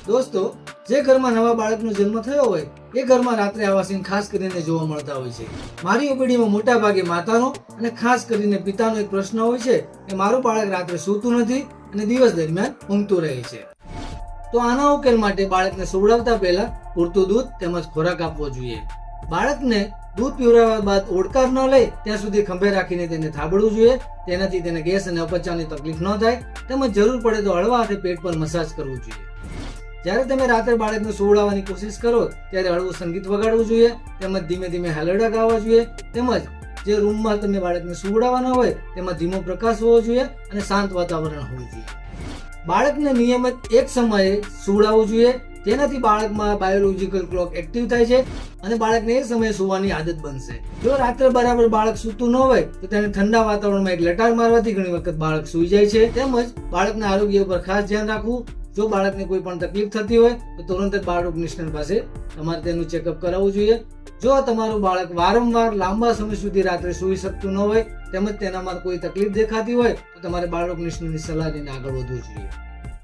દોસ્તો, જે ઘરમાં નવા બાળકનો જન્મ થયો હોય એ ઘરમાં રાત્રે આવા સીન ખાસ કરીને જોવા મળતા હોય છે. મારી ઓપીડીમાં મોટા ભાગે માતાનો અને ખાસ કરીને પિતાનો એક પ્રશ્ન હોય છે કે મારું બાળક રાત્રે સૂતું નથી અને દિવસ દરમિયાન ઊંઘતું રહે છે. તો આના ઉકેલ માટે બાળકને સુવડાવતા પહેલા પૂરતું દૂધ તેમજ ખોરાક આપવો જોઈએ. બાળકને દૂધ પીવડાવ્યા બાદ ઓડકાર ન લે ત્યાં સુધી ખંભે રાખીને તેને થાબડવું જોઈએ. તેનાથી તેને ગેસ અને અપચાની તકલીફ ન થાય. તેમજ જરૂર પડે તો હળવા હાથે પેટ પર મસાજ કરવું જોઈએ. જ્યારે તમે રાત્રે બાળકને સુવડાવવાની કોશિશ કરો ત્યારે હળવું સંગીત વગાડવું જોઈએ. તેમજ ધીમે ધીમે હાલરડા ગાવા જોઈએ. તેમજ જે રૂમમાં તમે બાળકને સુવડાવવાના હોય તેમાં ધીમો પ્રકાશ હોવો જોઈએ અને શાંત વાતાવરણ હોવું જોઈએ. બાળકને નિયમિત એક સમયે સુવડાવવું જોઈએ. તેનાથી બાળકમાં બાયોલોજિકલ ક્લોક એક્ટિવ થાય છે અને બાળકને એ સમયે સુવાની આદત બનશે. જો રાત્રે બરાબર બાળક સૂતું ન હોય તો તેને ઠંડા વાતાવરણમાં એક લટાર મારવાથી ઘણી વખત બાળક સૂઈ જાય છે. તેમજ બાળકના આરોગ્ય ઉપર ખાસ ધ્યાન રાખવું. જો બાળકને કોઈ પણ તકલીફ થતી હોય તો તુરંત જ બાળક નિષ્ણાત પાસે તમારે તેનું ચેકઅપ કરાવવું જોઈએ. જો તમારું બાળક વારંવાર લાંબા સમય સુધી રાત્રે સૂઈ શકતું ન હોય તેમજ તેનામાં કોઈ તકલીફ દેખાતી હોય તો તમારે બાળક નિષ્ણાતની સલાહ લઈને આગળ વધવું જોઈએ.